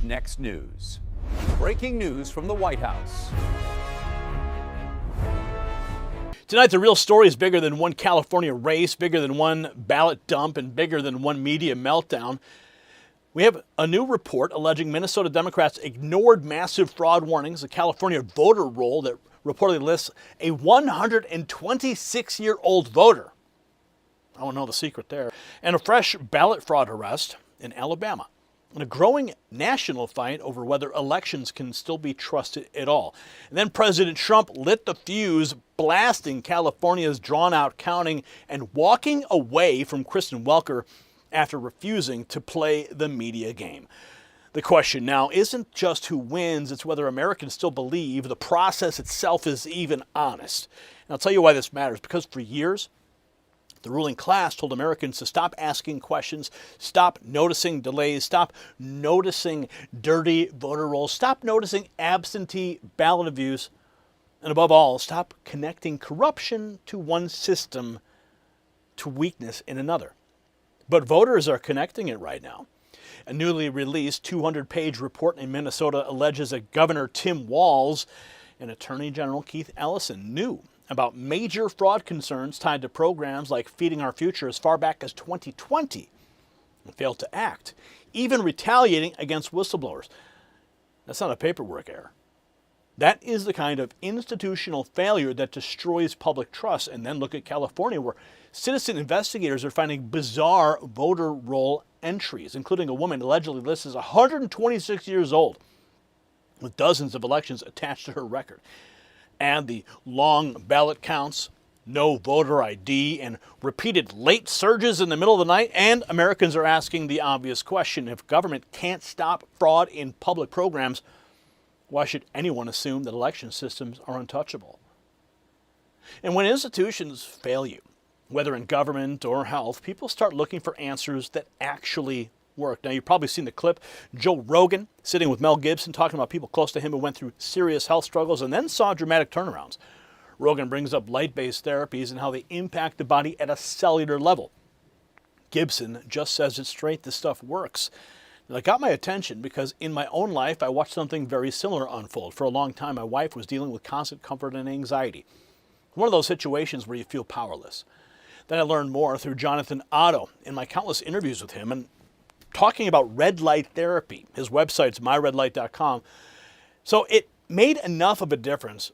next news. Breaking news from the White House. Tonight, the real story is bigger than one California race, bigger than one ballot dump, and bigger than one media meltdown. We have a new report alleging Minnesota Democrats ignored massive fraud warnings, a California voter roll that reportedly lists a 126-year-old voter. I don't know the secret there. And a fresh ballot fraud arrest in Alabama. And a growing national fight over whether elections can still be trusted at all. And then President Trump lit the fuse, blasting California's drawn-out counting and walking away from Kristen Welker after refusing to play the media game. The question now isn't just who wins, it's whether Americans still believe the process itself is even honest. And I'll tell you why this matters, because for years, the ruling class told Americans to stop asking questions, stop noticing delays, stop noticing dirty voter rolls, stop noticing absentee ballot abuse, and above all, stop connecting corruption to one system to weakness in another. But voters are connecting it right now. A newly released 200-page report in Minnesota alleges that Governor Tim Walz and Attorney General Keith Ellison knew about major fraud concerns tied to programs like Feeding Our Future as far back as 2020 and failed to act, even retaliating against whistleblowers. That's not a paperwork error. That is the kind of institutional failure that destroys public trust. And then look at California, where citizen investigators are finding bizarre voter roll entries, including a woman allegedly listed as 126 years old with dozens of elections attached to her record. And the long ballot counts, no voter ID, and repeated late surges in the middle of the night. And Americans are asking the obvious question: if government can't stop fraud in public programs, why should anyone assume that election systems are untouchable? And when institutions fail you, whether in government or health, people start looking for answers that actually work. Now, you've probably seen the clip, Joe Rogan sitting with Mel Gibson talking about people close to him who went through serious health struggles and then saw dramatic turnarounds. Rogan brings up light-based therapies and how they impact the body at a cellular level. Gibson just says it straight, this stuff works. That got my attention because in my own life, I watched something very similar unfold. For a long time, my wife was dealing with constant comfort and anxiety. One of those situations where you feel powerless. Then I learned more through Jonathan Otto in my countless interviews with him and talking about red light therapy. His website's myredlight.com. So it made enough of a difference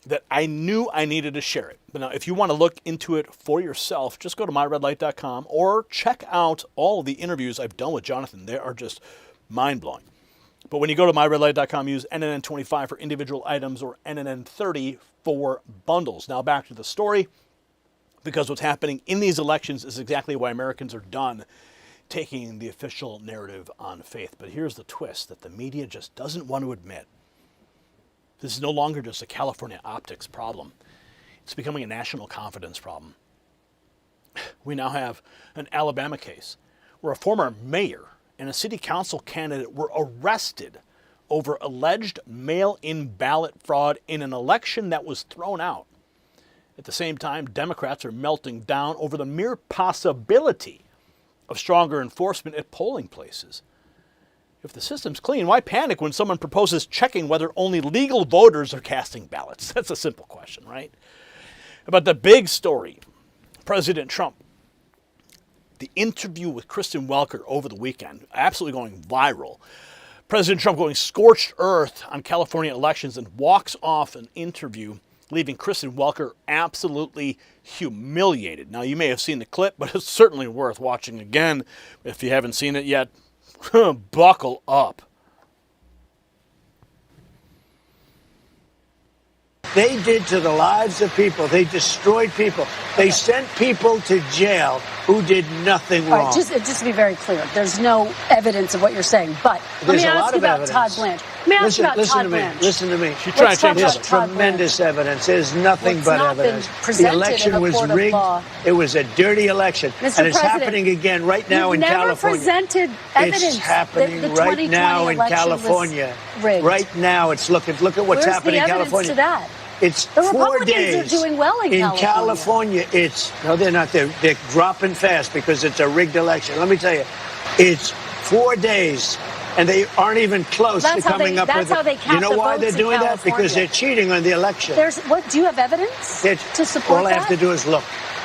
that I knew I needed to share it. But now, if you want to look into it for yourself, just go to myredlight.com or check out all of the interviews I've done with Jonathan. They are just mind-blowing. But when you go to myredlight.com, use NNN25 for individual items or NNN30 for bundles. Now back to the story, because what's happening in these elections is exactly why Americans are done taking the official narrative on faith. But here's the twist that the media just doesn't want to admit. This is no longer just a California optics problem. It's becoming a national confidence problem. We now have an Alabama case where a former mayor and a city council candidate were arrested over alleged mail-in ballot fraud in an election that was thrown out. At the same time, Democrats are melting down over the mere possibility of stronger enforcement at polling places. If the system's clean, why panic when someone proposes checking whether only legal voters are casting ballots? That's a simple question, right? But the big story, President Trump, the interview with Kristen Welker over the weekend, absolutely going viral. President Trump going scorched earth on California elections and walks off an interview, leaving Kristen Welker absolutely humiliated. Now, you may have seen the clip, but it's certainly worth watching again. If you haven't seen it yet, buckle up. They did to the lives of people. They destroyed people. They sent people to jail who did nothing wrong. All right, just to be very clear, there's no evidence of what you're saying. But let me ask you about Todd Blanche. Let me ask you about Todd Blanche. Listen to me. She's trying to change There's tremendous evidence. There's nothing but evidence. The election was rigged. It was a dirty election. And it's happening again right now in California. Presented evidence. It's happening right now in California. Right now, it's look at what's happening in California. To that? It's the 4 Republicans days. are doing well in California. No, they're not. They're dropping fast because it's a rigged election. Let me tell you, it's 4 days and they aren't even close to coming up with it. That's how they count You know why they're doing that? Because they're cheating on the election. Do you have evidence to support all that? I have to do is look.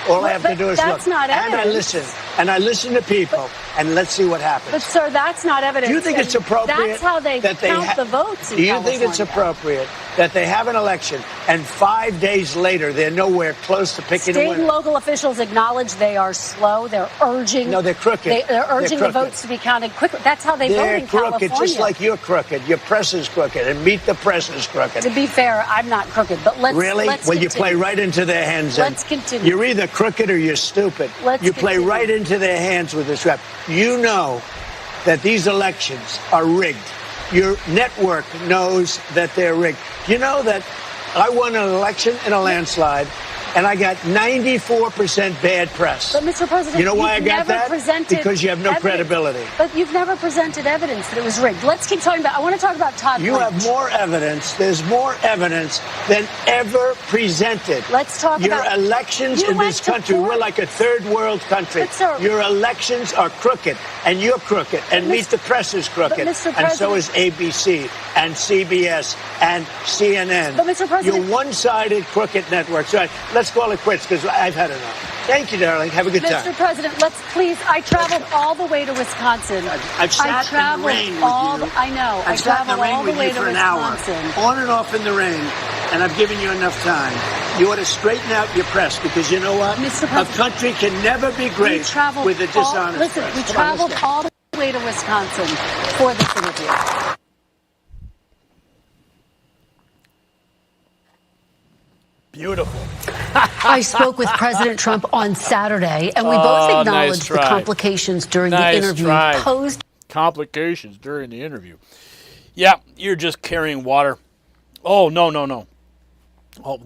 All I have to do is look. That's not evidence. And I listen to people, and let's see what happens. But, sir, that's not evidence. Do you think it's appropriate? That's how they count the votes in Do you think it's appropriate that they have an election, and 5 days later they're nowhere close to picking a winner? State and local officials acknowledge they are slow. They're urging. No, they're crooked. They're urging the votes to be counted quickly. That's how they vote in California. They're crooked, just like you're crooked. Your press is crooked, and Meet the Press is crooked. To be fair, I'm not crooked, but let's Really? Let's Well, continue. you play right into their hands. Let's continue. You're either crooked or you're stupid. You play right into their hands with this rap. You know that these elections are rigged. Your network knows that they're rigged. You know that I won an election in a landslide, and I got 94% bad press. But, Mr. President, you know why I got that? Because you have no evidence. credibility. But you've never presented evidence that it was rigged. Let's keep talking about. I want to talk about Todd. You have more evidence. There's more evidence than ever presented. Let's talk about your elections in this country. We're like a third world country. But, sir, your elections are crooked, and you're crooked, and Meet the Press is crooked, and so is ABC and CBS and CNN. But, Mr. President, you're one-sided crooked networks. All right, let's call it quits because I've had enough. Thank you, darling. Have a good time. Mr. President, let's please. I traveled all the way to Wisconsin. I've sat in the rain with you. I know. I traveled all the way to Wisconsin. On and off in the rain, and I've given you enough time. You ought to straighten out your press because you know what? Mr. President, a country can never be great with a dishonest Listen, press. we traveled all the way to Wisconsin for this interview. Beautiful. I spoke with President Trump on Saturday, and we both acknowledged the complications during the interview posed. Complications during the interview. Yeah, you're just carrying water. Oh, no. Oh,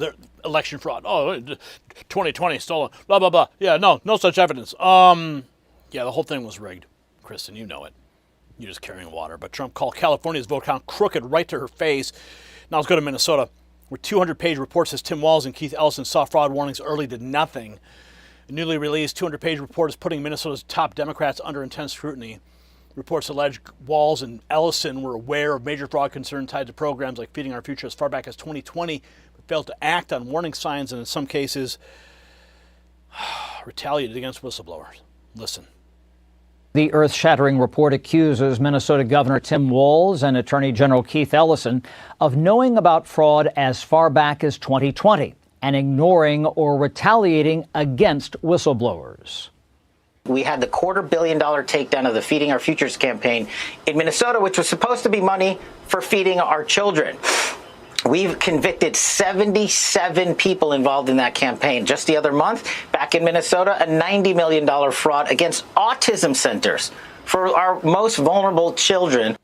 election fraud. Oh, 2020 stolen. Blah, blah, blah. Yeah, no such evidence. Yeah, the whole thing was rigged. Kristen, you know it. You're just carrying water. But Trump called California's vote count crooked right to her face. Now let's go to Minnesota, where 200-page report says Tim Walz and Keith Ellison saw fraud warnings early, did nothing. A newly released 200-page report is putting Minnesota's top Democrats under intense scrutiny. Reports allege Walz and Ellison were aware of major fraud concerns tied to programs like Feeding Our Future as far back as 2020, but failed to act on warning signs and in some cases retaliated against whistleblowers. Listen. The earth-shattering report accuses Minnesota Governor Tim Walz and Attorney General Keith Ellison of knowing about fraud as far back as 2020 and ignoring or retaliating against whistleblowers. We had the $250 million takedown of the Feeding Our Futures campaign in Minnesota, which was supposed to be money for feeding our children. We've convicted 77 people involved in that campaign. Just the other month, back in Minnesota, a $90 million fraud against autism centers for our most vulnerable children.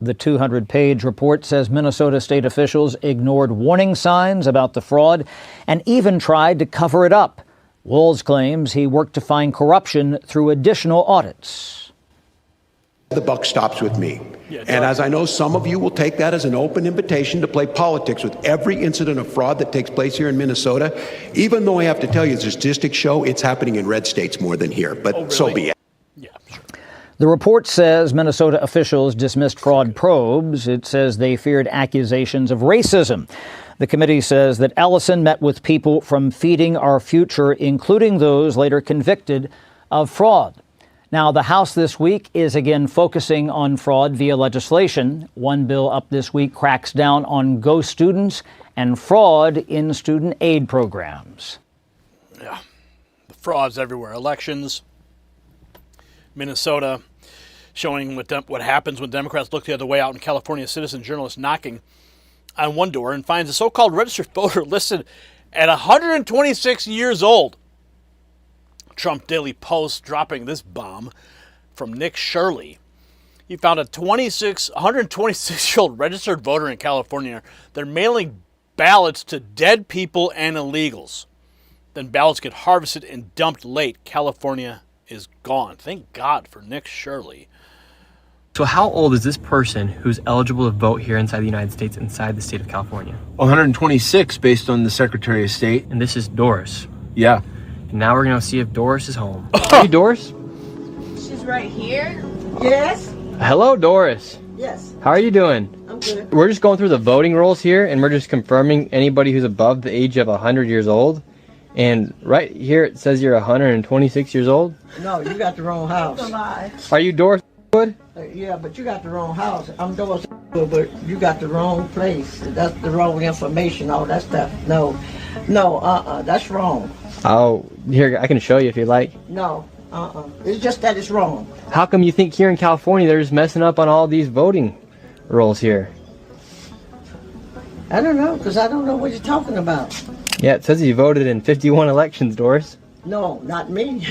The 200-page report says Minnesota state officials ignored warning signs about the fraud and even tried to cover it up. Walz claims he worked to find corruption through additional audits. The buck stops with me. And as I know, some of you will take that as an open invitation to play politics with every incident of fraud that takes place here in Minnesota, even though I have to tell you, the statistics show it's happening in red states more than here. But So be it. Yeah, sure. The report says Minnesota officials dismissed fraud probes. It says they feared accusations of racism. The committee says that Ellison met with people from Feeding Our Future, including those later convicted of fraud. Now, the House this week is again focusing on fraud via legislation. One bill up this week cracks down on ghost students and fraud in student aid programs. Yeah, the fraud's everywhere. Elections, Minnesota, showing what happens when Democrats look the other way. Out in California, a citizen journalist knocking on one door and finds a so-called registered voter listed at 126 years old. Trump Daily Post dropping this bomb from Nick Shirley. He found a 126-year-old registered voter in California. They're mailing ballots to dead people and illegals. Then ballots get harvested and dumped late. California is gone. Thank God for Nick Shirley. So how old is this person who's eligible to vote here inside the United States, inside the state of California? 126 based on the Secretary of State. And this is Doris. Yeah. And now we're going to see if Doris is home. Are you Doris? She's right here. Yes. Hello, Doris. Yes. How are you doing? I'm good. We're just going through the voting rolls here, and we're just confirming anybody who's above the age of 100 years old. And right here it says you're 126 years old. No, you got the wrong house. Are you Doris Wood? Yeah, but you got the wrong house. I'm Doris Wood, but you got the wrong place. That's the wrong information, all that stuff. No, that's wrong. Oh, here, I can show you if you like. No, it's just that it's wrong. How come you think here in California they're just messing up on all these voting rolls here? I don't know, because I don't know what you're talking about. Yeah, it says you voted in 51 elections, Doris. No, not me.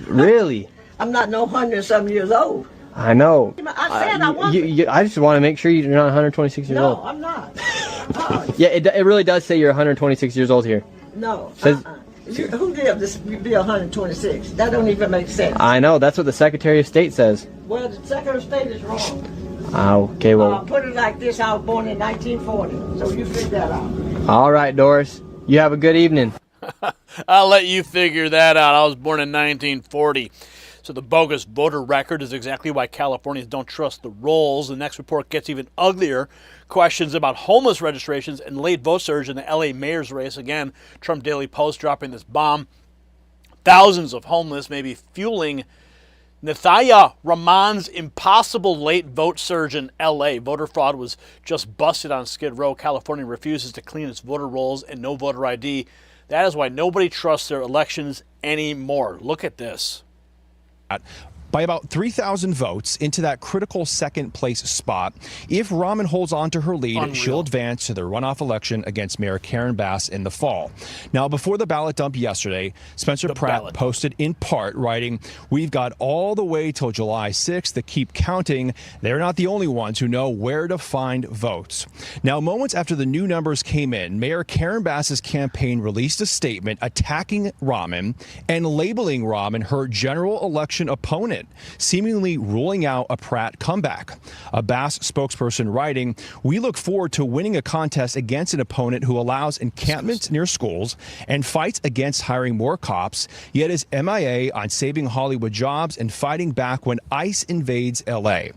Really? I'm not no 100-something years old. I know. I said I wasn't. I just want to make sure you're not 126 years old. No, I'm not. Yeah, it really does say you're 126 years old here. No, Says, Who did this be 126? That don't even make sense. I know, that's what the Secretary of State says. Well, the Secretary of State is wrong. Okay, well. Put it like this, I was born in 1940, so you figure that out. All right, Doris. You have a good evening. I'll let you figure that out. I was born in 1940. So the bogus voter record is exactly why Californians don't trust the rolls. The next report gets even uglier. Questions about homeless registrations and late vote surge in the LA mayor's race. Again, Trump Daily Post dropping this bomb. Thousands of homeless may be fueling Nathaya Rahman's impossible late vote surge in LA. Voter fraud was just busted on Skid Row. California refuses to clean its voter rolls and no voter ID. That is why nobody trusts their elections anymore. Look at this. By about 3,000 votes into that critical second place spot. If Rahman holds on to her lead, she'll advance to the runoff election against Mayor Karen Bass in the fall. Now, before the ballot dump yesterday, Spencer Pratt posted in part, writing, "We've got all the way till July 6th to keep counting. They're not the only ones who know where to find votes." Now, moments after the new numbers came in, Mayor Karen Bass's campaign released a statement attacking Rahman and labeling Rahman her general election opponent, seemingly ruling out a Pratt comeback. A Bass spokesperson writing, "We look forward to winning a contest against an opponent who allows encampments near schools and fights against hiring more cops, yet is MIA on saving Hollywood jobs and fighting back when ICE invades LA."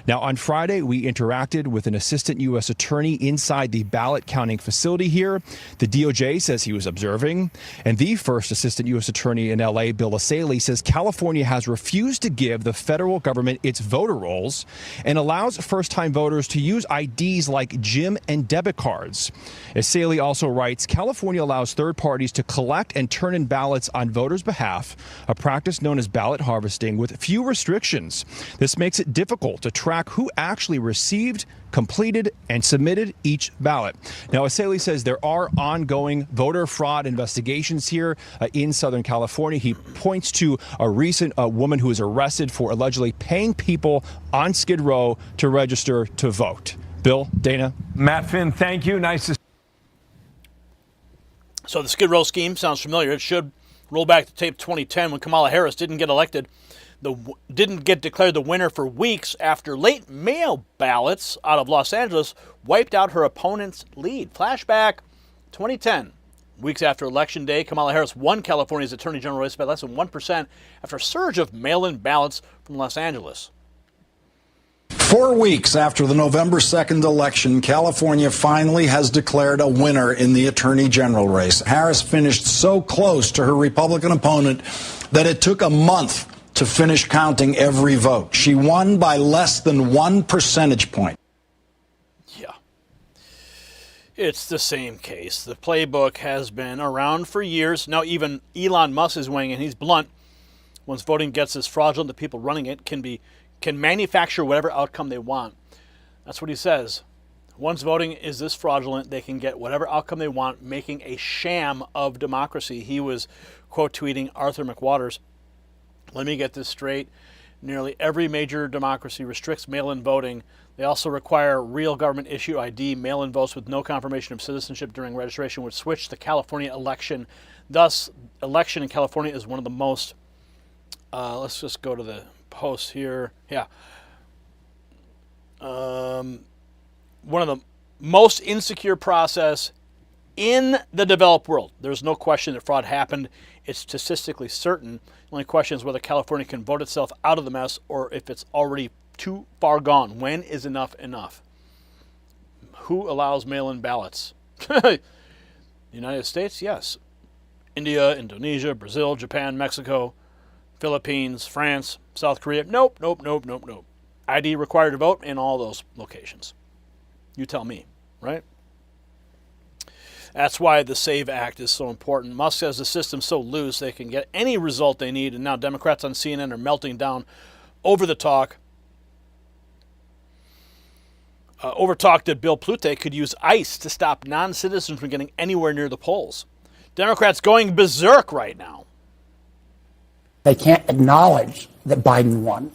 Now, on Friday, we interacted with an assistant U.S. attorney inside the ballot counting facility here. The DOJ says he was observing, and the first assistant U.S. attorney in LA, Bill Asaley, says California has refused to give the federal government its voter rolls and allows first-time voters to use IDs like gym and debit cards. Asaley also writes, California allows third parties to collect and turn in ballots on voters' behalf, a practice known as ballot harvesting with few restrictions. This makes it difficult to track who actually received, completed, and submitted each ballot. Now, Asaley says there are ongoing voter fraud investigations here in Southern California. He points to a recent woman who was arrested for allegedly paying people on Skid Row to register to vote. Bill, Dana. Matt Finn, thank you. Nice to. So the Skid Row scheme sounds familiar. It should roll back to tape 2010 when Kamala Harris didn't get elected. Didn't get declared the winner for weeks after late mail ballots out of Los Angeles wiped out her opponent's lead. Flashback 2010. Weeks after Election Day, Kamala Harris won California's Attorney General race by less than 1% after a surge of mail-in ballots from Los Angeles. 4 weeks after the November 2nd election, California finally has declared a winner in the Attorney General race. Harris finished so close to her Republican opponent that it took a month to finish counting every vote. She won by less than 1 percentage point. Yeah. It's the same case. The playbook has been around for years. Now even Elon Musk is weighing in. He's blunt. Once voting gets this fraudulent, the people running it can manufacture whatever outcome they want. That's what he says. Once voting is this fraudulent, they can get whatever outcome they want, making a sham of democracy. He was quote tweeting Arthur McWaters. Let me get this straight. Nearly every major democracy restricts mail-in voting. They also require real government-issued ID. Mail-in votes with no confirmation of citizenship during registration would switch the California election. Thus, election in California is one of the most, let's just go to the post here. Yeah. One of the most insecure process in the developed world. There's no question that fraud happened. It's statistically certain. The only question is whether California can vote itself out of the mess or if it's already too far gone. When is enough enough? Who allows mail-in ballots? United States, yes. India, Indonesia, Brazil, Japan, Mexico, Philippines, France, South Korea. Nope. ID required to vote in all those locations. You tell me, right? That's why the SAVE Act is so important. Musk says the system's so loose they can get any result they need, and now Democrats on CNN are melting down over the talk. Over talk that Bill Plute could use ICE to stop non-citizens from getting anywhere near the polls. Democrats going berserk right now. They can't acknowledge that Biden won.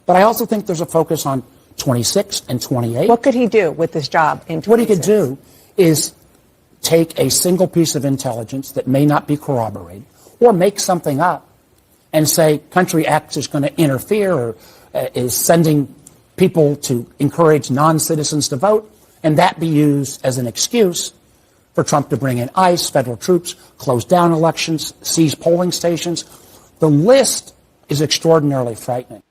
But I also think there's a focus on 26 and 28. What could he do with this job in 26? What he could do is take a single piece of intelligence that may not be corroborated or make something up and say Country X is going to interfere or is sending people to encourage non-citizens to vote, and that be used as an excuse for Trump to bring in ICE, federal troops, close down elections, seize polling stations. The list is extraordinarily frightening.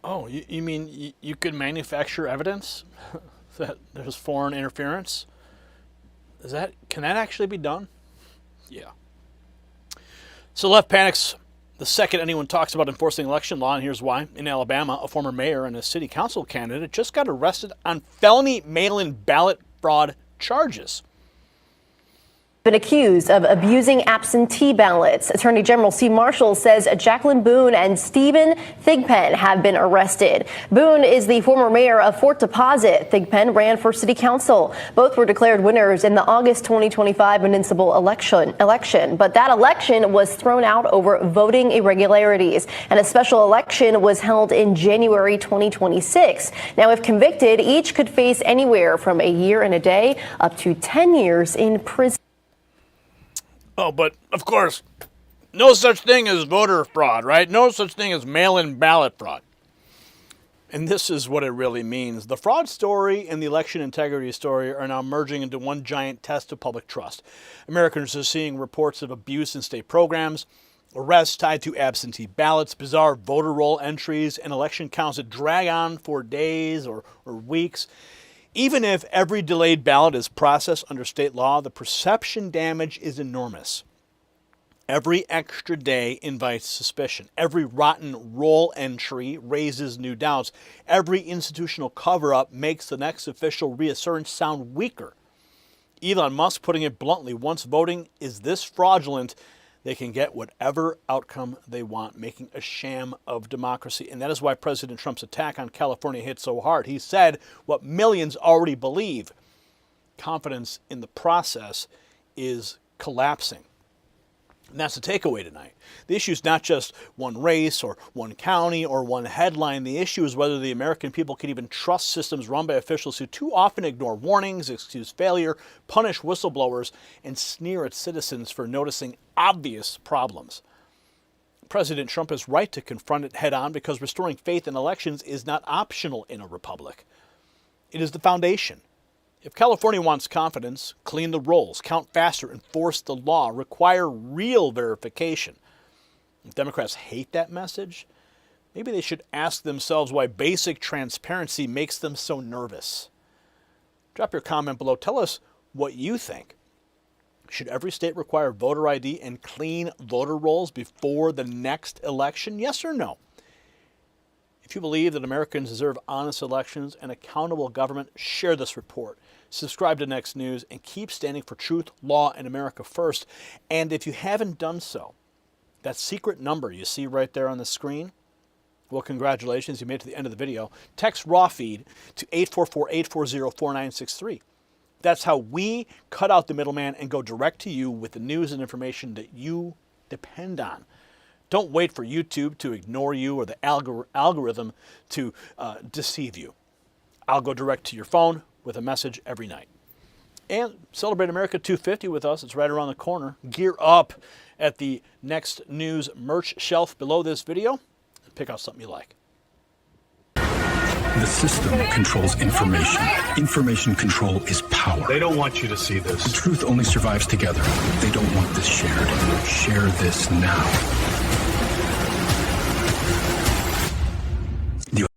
Oh, you mean you could manufacture evidence that there's foreign interference? Can that actually be done? Yeah. So left panics the second anyone talks about enforcing election law, and here's why. In Alabama, a former mayor and a city council candidate just got arrested on felony mail-in ballot fraud charges. Been accused of abusing absentee ballots. Attorney General Steve Marshall says Jacqueline Boone and Stephen Thigpen have been arrested. Boone is the former mayor of Fort Deposit. Thigpen ran for city council. Both were declared winners in the August 2025 municipal election, but that election was thrown out over voting irregularities, and a special election was held in January 2026. Now, if convicted, each could face anywhere from a year and a day up to 10 years in prison. Oh, but of course, no such thing as voter fraud, right? No such thing as mail-in ballot fraud. And this is what it really means. The fraud story and the election integrity story are now merging into one giant test of public trust. Americans are seeing reports of abuse in state programs, arrests tied to absentee ballots, bizarre voter roll entries, and election counts that drag on for days or weeks. Even if every delayed ballot is processed under state law, the perception damage is enormous. Every extra day invites suspicion. Every rotten roll entry raises new doubts. Every institutional cover-up makes the next official reassurance sound weaker. Elon Musk putting it bluntly, once voting is this fraudulent, they can get whatever outcome they want, making a sham of democracy. And that is why President Trump's attack on California hit so hard. He said what millions already believe. Confidence in the process is collapsing. And that's the takeaway tonight. The issue is not just one race or one county or one headline. The issue is whether the American people can even trust systems run by officials who too often ignore warnings, excuse failure, punish whistleblowers, and sneer at citizens for noticing obvious problems. President Trump is right to confront it head on because restoring faith in elections is not optional in a republic. It is the foundation. If California wants confidence, clean the rolls, count faster, enforce the law, require real verification. If Democrats hate that message, maybe they should ask themselves why basic transparency makes them so nervous. Drop your comment below. Tell us what you think. Should every state require voter ID and clean voter rolls before the next election? Yes or no? If you believe that Americans deserve honest elections and accountable government, share this report. Subscribe to Next News and keep standing for truth, law, and America first. And if you haven't done so, that secret number you see right there on the screen, well, congratulations, you made it to the end of the video. Text raw feed to 844-840-4963. That's how we cut out the middleman and go direct to you with the news and information that you depend on. Don't wait for YouTube to ignore you or the algorithm to deceive you. I'll go direct to your phone with a message every night. And celebrate America 250 with us. It's right around the corner. Gear up at the Next News merch shelf below this video and pick out something you like. The system controls information. Information control is power. They don't want you to see this. The truth only survives together. They don't want this shared. Share this now.